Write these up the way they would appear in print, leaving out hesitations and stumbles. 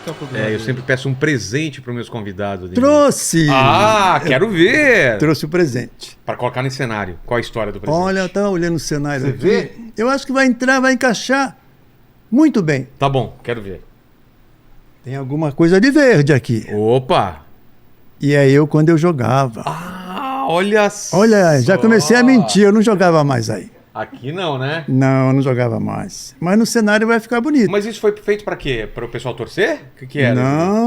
que é o programa eu dele. sempre peço um presente para os meus convidados. Trouxe! Quero ver! Trouxe o presente. Para colocar no cenário. Qual a história do presente? Olha, eu estava olhando o cenário Você aqui. vê? Eu acho que vai entrar, vai encaixar muito bem. Tá bom, quero ver. Tem alguma coisa de verde aqui. Opa! E é eu quando eu jogava. Olha só! Olha, já comecei a mentir, eu não jogava mais aí. Aqui não, né? Não, eu não jogava mais. Mas no cenário vai ficar bonito. Mas isso foi feito para quê? Para o pessoal torcer? O que era?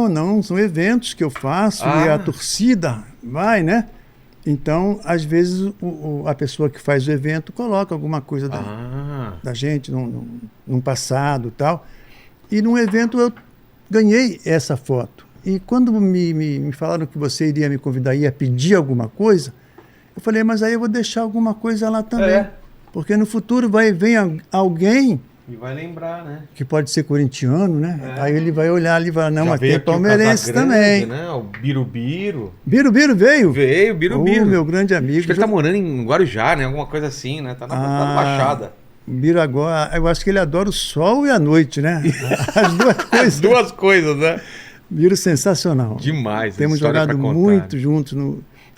Não, são eventos que eu faço e a torcida vai, né? Então, às vezes, a pessoa que faz o evento coloca alguma coisa da gente num passado e tal. E num evento eu ganhei essa foto. E quando me falaram que você iria me convidar, ia pedir alguma coisa, eu falei, mas aí eu vou deixar alguma coisa lá também. Porque no futuro vem alguém... E vai lembrar, né? Que pode ser corintiano, né? Aí ele vai olhar ali e vai, não, mas tem palmeirense Casagrande, também. Né? O Birubiru. Birubiru veio? Veio, Birubiru. Meu grande amigo. Acho que ele tá morando em Guarujá, né? Alguma coisa assim, né? Tá na Baixada. Biru agora, eu acho que ele adora o sol e a noite, né? As duas coisas. As duas coisas, né? Biru sensacional. Demais. Temos jogado muito juntos.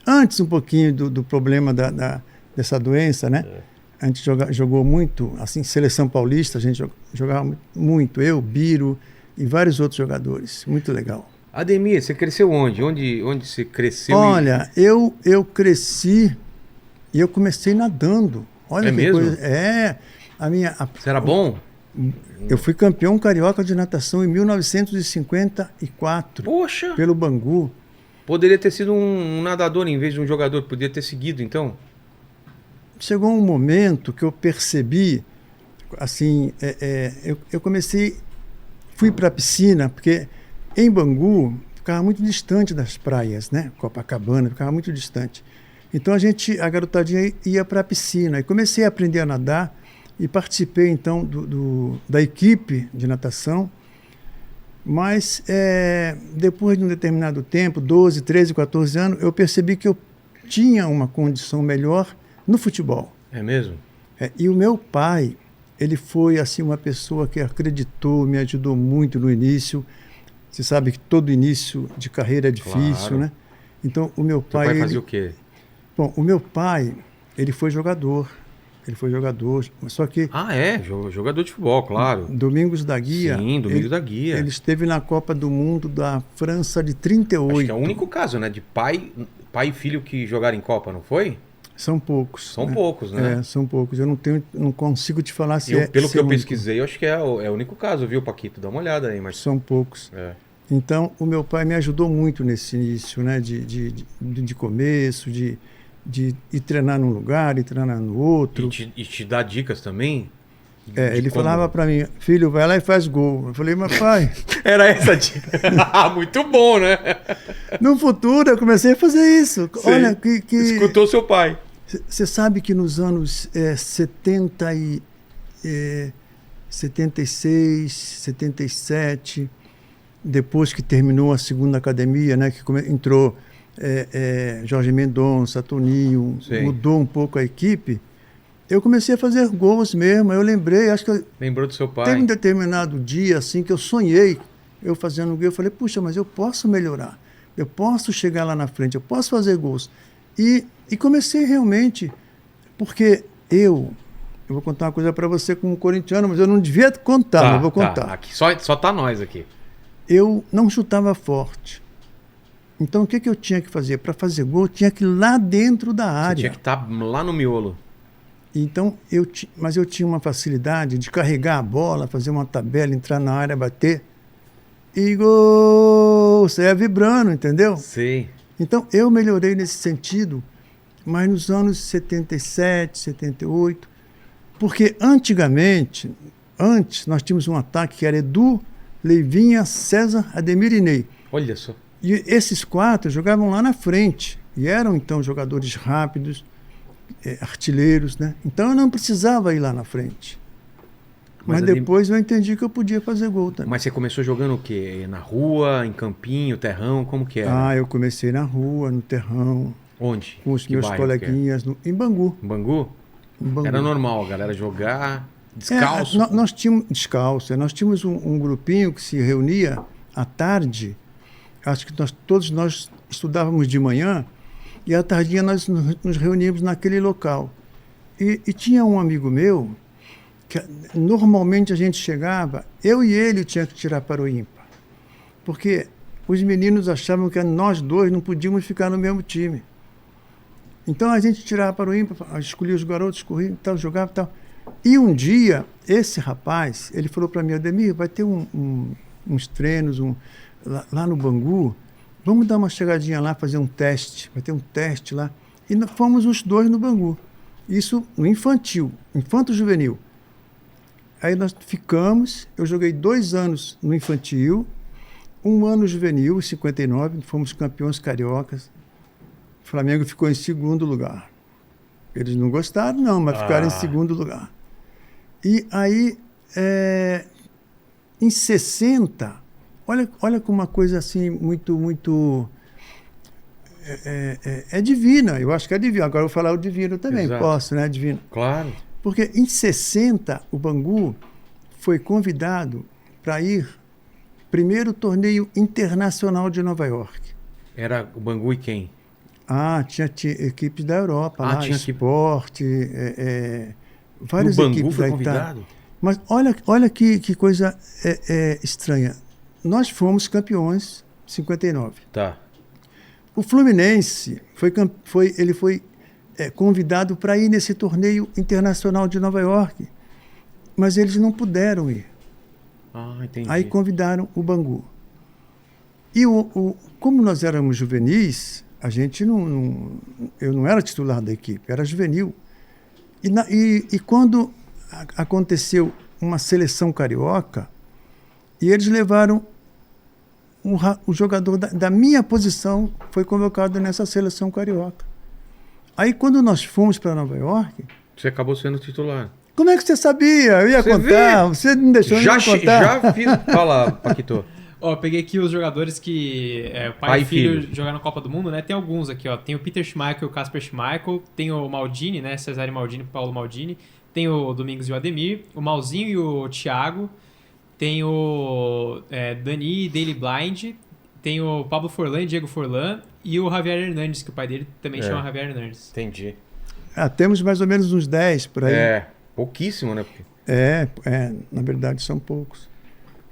Antes um pouquinho do problema dessa doença, né? A gente jogou muito, assim, seleção paulista, a gente jogava muito. Eu, Biro e vários outros jogadores. Muito legal. Ademir, você cresceu onde? Onde você cresceu? Olha, eu cresci e eu comecei nadando. Olha que mesmo? coisa. Você era bom? Eu fui campeão carioca de natação em 1954. Poxa! Pelo Bangu. Poderia ter sido um nadador em vez de um jogador. Podia ter seguido, então? Chegou um momento que eu percebi, assim, eu fui para a piscina, porque em Bangu ficava muito distante das praias, né? Copacabana, ficava muito distante. Então a garotadinha ia para a piscina. E comecei a aprender a nadar e participei, então, da equipe de natação. Mas depois de um determinado tempo, 12, 13, 14 anos, eu percebi que eu tinha uma condição melhor no futebol. É mesmo? E o meu pai, ele foi assim uma pessoa que acreditou, me ajudou muito no início. Você sabe que todo início de carreira é difícil, claro, né? Então o meu pai... Seu pai fazia o quê? Bom, o meu pai, ele foi jogador. Só que... Jogador de futebol, claro. Domingos da Guia. Sim, Domingos da Guia. Ele esteve na Copa do Mundo da França de 38. Acho que é o único caso, né? De pai e filho que jogaram em Copa, não foi? São poucos. São poucos, né? São poucos. Eu não consigo te falar se Pelo que eu único. pesquisei, eu acho que é o único caso, viu, Paquito? Dá uma olhada aí. Mas... São poucos. Então, o meu pai me ajudou muito nesse início, né? De começo, de ir treinar num lugar, ir treinar no outro. E te dá dicas também? Ele falava para mim, filho, vai lá e faz gol. Eu falei, mas pai... Era essa a dica. Muito bom, né? No futuro, eu comecei a fazer isso. Sim. Olha, Escutou seu pai. Você sabe que nos anos 76, 77, depois que terminou a segunda academia, né, que entrou Jorge Mendonça, Toninho, sim, mudou um pouco a equipe, eu comecei a fazer gols mesmo. Eu lembrei, acho que... Lembrou do seu pai? Teve um determinado dia, assim, que eu sonhei, eu fazendo gol, eu falei, puxa, mas eu posso melhorar, eu posso chegar lá na frente, eu posso fazer gols. E comecei realmente, porque eu vou contar uma coisa para você como corintiano, mas eu não devia contar, mas eu vou contar. Aqui, só tá nós aqui. Eu não chutava forte. Então o que eu tinha que fazer? Para fazer gol, eu tinha que ir lá dentro da área. Você tinha que estar lá no miolo. Então, mas eu tinha uma facilidade de carregar a bola, fazer uma tabela, entrar na área, bater. E gol! Você ia vibrando, entendeu? Sim. Então, eu melhorei nesse sentido, mas nos anos 77, 78, porque antes nós tínhamos um ataque que era Edu, Leivinha, César, Ademir e Ney. Olha só. E esses quatro jogavam lá na frente, e eram então jogadores rápidos, artilheiros, né? Então eu não precisava ir lá na frente. Mas depois eu entendi que eu podia fazer gol também. Mas você começou jogando o quê? Na rua, em campinho, terrão, como que era? Eu comecei na rua, no terrão. Onde? Com os meus coleguinhas, em Bangu. Em Bangu? Em Bangu. Era normal a galera jogar descalço? Nós tínhamos descalço. Nós tínhamos um grupinho que se reunia à tarde, acho que todos nós estudávamos de manhã, e à tardinha nós nos reuníamos naquele local. E tinha um amigo meu, que normalmente a gente chegava, eu e ele tinha que tirar para o ímpar. Porque os meninos achavam que nós dois não podíamos ficar no mesmo time. Então a gente tirava para o ímpar, escolhia os garotos, corria, tal, jogava e tal. E um dia, esse rapaz, ele falou para mim, Ademir, vai ter uns treinos lá no Bangu, vamos dar uma chegadinha lá, fazer um teste, vai ter um teste lá. E nós fomos os dois no Bangu. Isso no infantil, infanto-juvenil. Aí nós ficamos, eu joguei 2 anos no infantil, 1 ano juvenil, em 59, fomos campeões cariocas. O Flamengo ficou em 2º lugar. Eles não gostaram, não, mas ficaram em 2º lugar. E aí, em 60, olha como uma coisa assim muito divina, eu acho que é divino. Agora eu vou falar o divino também, exato. Posso, né, divino? Claro. Porque em 60, o Bangu foi convidado para ir primeiro torneio internacional de Nova York. Era o Bangu e quem? Tinha equipes da Europa, lá, tinha esporte, várias o Bangu equipes foi da convidado? Mas olha que coisa estranha. Nós fomos campeões em 59. Tá. O Fluminense foi convidado para ir nesse torneio internacional de Nova York, mas eles não puderam ir. Entendi. Aí convidaram o Bangu. E como nós éramos juvenis, a gente eu não era titular da equipe, era juvenil. E quando aconteceu uma seleção carioca, e eles levaram o jogador da minha posição, foi convocado nessa seleção carioca. Aí quando nós fomos para Nova York... Você acabou sendo titular. Como é que você sabia? Eu ia contar, você não deixou nem contar. Já fiz... Fala, Paquito. Peguei aqui os jogadores que pai e filho jogaram na Copa do Mundo, né? Tem alguns aqui, ó. Tem o Peter Schmeichel e o Kasper Schmeichel, tem o Maldini, né? Cesare Maldini e Paulo Maldini, tem o Domingos e o Ademir, o Malzinho e o Thiago, tem o Dani e Daily Blind, tem o Pablo Forlan e Diego Forlan e o Javier Hernandes, que o pai dele também chama Javier Hernandes. Entendi. Temos mais ou menos uns 10 por aí. Pouquíssimo, né? Na verdade são poucos.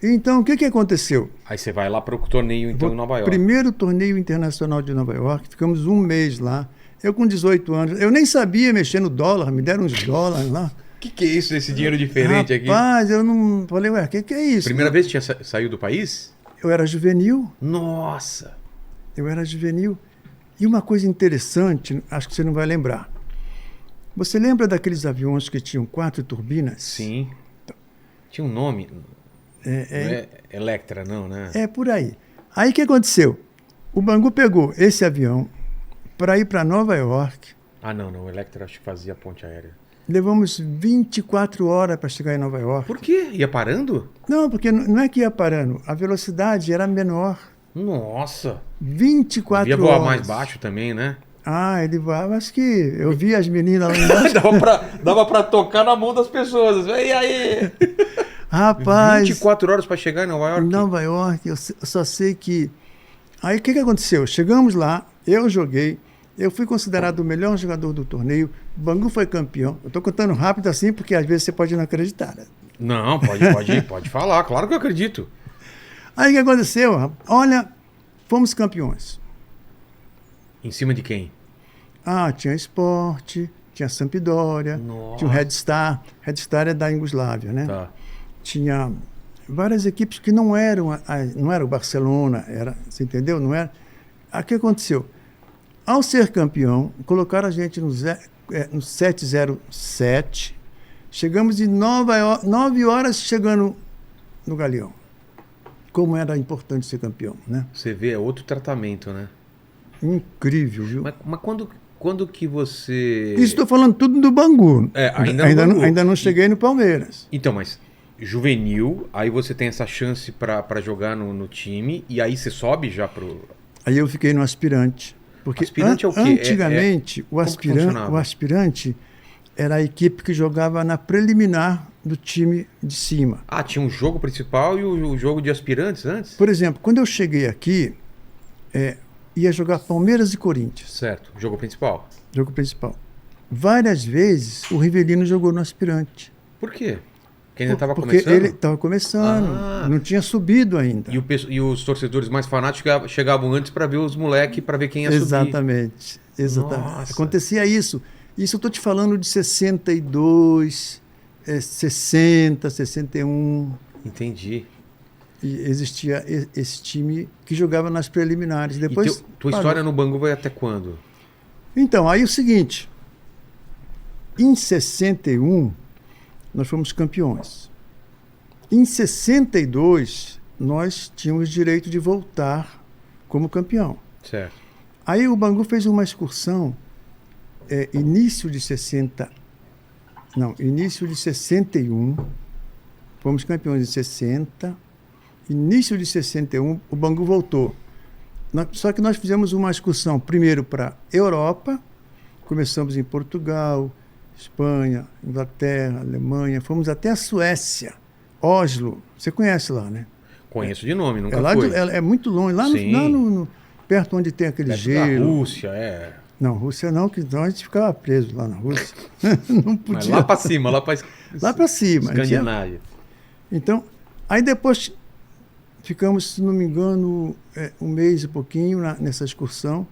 Então, o que aconteceu? Aí você vai lá para o torneio, então, em Nova York. Primeiro torneio internacional de Nova York, ficamos 1 mês lá. Eu com 18 anos, eu nem sabia mexer no dólar, me deram uns dólares lá. O que é isso, esse dinheiro diferente aqui? Rapaz, eu não... Falei, o que é isso? Primeira vez que tinha saído do país? Eu era juvenil. Nossa! Eu era juvenil. E uma coisa interessante, acho que você não vai lembrar. Você lembra daqueles aviões que tinham 4 turbinas? Sim. Tinha um nome. Não é Electra, não, né? É por aí. Aí o que aconteceu? O Bangu pegou esse avião para ir para Nova York. Não. O Electra acho que fazia ponte aérea. Levamos 24 horas para chegar em Nova York. Por quê? Ia parando? Não, porque não é que ia parando. A velocidade era menor. Nossa! 24 horas. Ia voar mais baixo também, né? Ele voava, acho que eu vi as meninas lá embaixo. dava pra tocar na mão das pessoas. E aí? Rapaz... 24 horas para chegar em Nova York? Em Nova York, eu só sei que... Aí o que aconteceu? Chegamos lá, eu joguei, eu fui considerado o melhor jogador do torneio, o Bangu foi campeão. Eu estou contando rápido assim, porque às vezes você pode não acreditar. Né? Não, pode falar, claro que eu acredito. Aí o que aconteceu? Olha, fomos campeões. Em cima de quem? Tinha Esporte, tinha Sampdoria, Nossa. tinha o Red Star. Red Star é da Iugoslávia, né? Tá. Tinha várias equipes que não era o Barcelona, você entendeu? Não era. O que aconteceu? Ao ser campeão, colocaram a gente no 707, chegamos em Nova York, 9 horas chegando no Galeão. Como era importante ser campeão, né? Você vê, é outro tratamento, né? Incrível, viu? Mas quando que você... Isso estou falando tudo do Bangu. Ainda não cheguei no Palmeiras. Então, mas juvenil, aí você tem essa chance para jogar no time, e aí você sobe já pro... Aí eu fiquei no aspirante. Porque aspirante é o quê? Antigamente, o aspirante era a equipe que jogava na preliminar do time de cima. Ah, tinha um jogo principal e o jogo de aspirantes antes? Por exemplo, quando eu cheguei aqui, ia jogar Palmeiras e Corinthians, Certo, jogo principal. jogo principal. Várias vezes o Rivelino jogou no aspirante. Por quê? Porque ainda estava Porque começando? ele estava começando, Ah. não tinha subido ainda. E os torcedores mais fanáticos chegavam antes para ver os moleques, para ver quem ia subir. Exatamente. Nossa. Acontecia isso. Isso eu estou te falando de 62, 60, 61. Entendi. E existia esse time que jogava nas preliminares. Depois, E tua história no Bangu vai até quando? Então, aí o seguinte. Em 61, nós fomos campeões. Em 62, nós tínhamos direito de voltar como campeão. Certo. Aí o Bangu fez uma excursão, início de 61, fomos campeões em 60, início de 61, o Bangu voltou. Só que nós fizemos uma excursão primeiro para Europa, começamos em Portugal, Espanha, Inglaterra, Alemanha, fomos até a Suécia, Oslo, você conhece lá, né? Conheço de nome, nunca Lá fui. é muito longe, lá perto onde tem aquele Perto gelo. da Rússia, é. Não, Rússia não, que senão a gente ficava preso lá na Rússia. Não Mas podia. lá para cima, lá para Lá para cima. Escandinávia. Então, aí depois ficamos, se não me engano, um mês e pouquinho nessa excursão.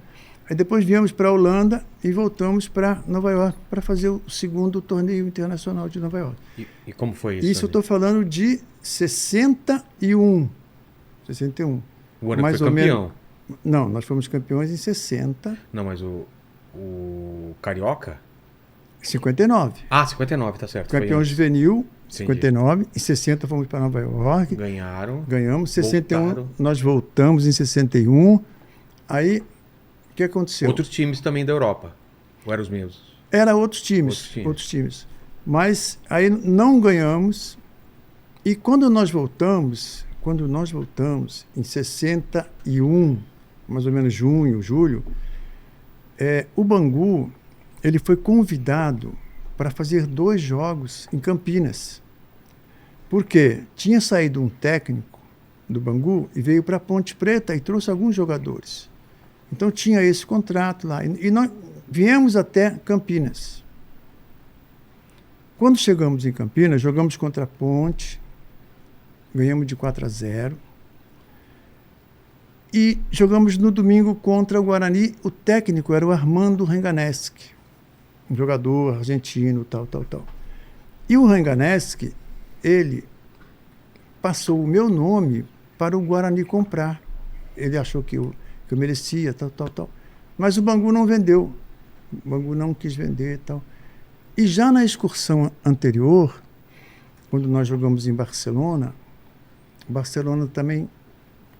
Aí depois viemos para a Holanda e voltamos para Nova York para fazer o segundo torneio internacional de Nova York. E como foi isso? Isso eu estou falando de 61. 61. O ano mais que foi ou campeão. menos. Não, nós fomos campeões em 60. Não, mas o Carioca? 59. Ah, 59, tá certo. Campeão Foi juvenil, Entendi. 59. Em 60 fomos para Nova York. Ganharam. Ganhamos. 61, Voltaram. nós voltamos em 61. Aí, o que aconteceu? Outros times também da Europa. Ou eram os mesmos? Era outros times. Mas aí não ganhamos. E quando nós voltamos em 61, mais ou menos junho, julho, o Bangu ele foi convidado para fazer 2 jogos em Campinas. Porque tinha saído um técnico do Bangu e veio para Ponte Preta e trouxe alguns jogadores. Então tinha esse contrato lá. E nós viemos até Campinas. Quando chegamos em Campinas, jogamos contra a Ponte, ganhamos de 4-0. E jogamos no domingo contra o Guarani. O técnico era o Armando Renganeschi, um jogador argentino, tal. E o Renganeschi, ele passou o meu nome para o Guarani comprar. Ele achou que eu merecia, tal. Mas o Bangu não vendeu. O Bangu não quis vender, tal. E já na excursão anterior, quando nós jogamos em Barcelona, o Barcelona também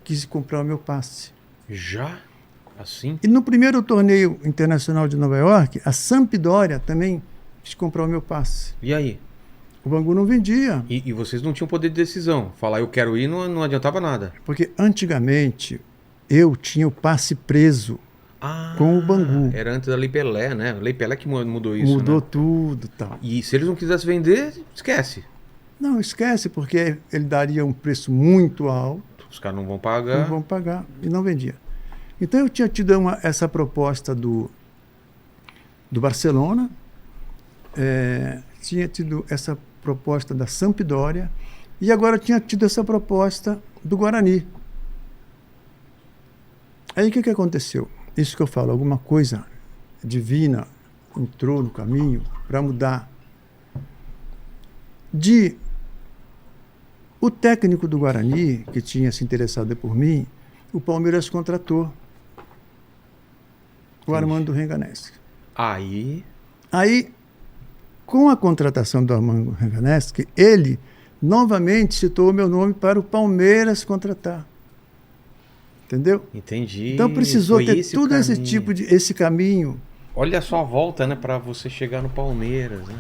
quis comprar o meu passe. Já? Assim? E no primeiro torneio internacional de Nova York, a Sampdoria também quis comprar o meu passe. E aí? O Bangu não vendia. E vocês não tinham poder de decisão. Falar eu quero ir não adiantava nada. Porque antigamente eu tinha o passe preso com o Bangu. Era antes da Lei Pelé, né? A Lei Pelé que mudou isso, Mudou né? tudo, tal. E se eles não quisessem vender, esquece. Não, esquece, porque ele daria um preço muito alto. Os caras não vão pagar. Não vão pagar. E não vendia. Então eu tinha tido essa proposta do Barcelona, tinha tido essa proposta da Sampdoria e agora tinha tido essa proposta do Guarani. Aí o que aconteceu? Isso que eu falo, alguma coisa divina entrou no caminho para mudar. O técnico do Guarani, que tinha se interessado por mim, o Palmeiras contratou o Armando Renganeschi. Aí, com a contratação do Armando Renganeschi, ele novamente citou o meu nome para o Palmeiras contratar. Entendeu? entendi. Então precisou Foi ter esse o todo esse caminho. tipo de esse caminho. Olha só a volta, né? Pra você chegar no Palmeiras, né?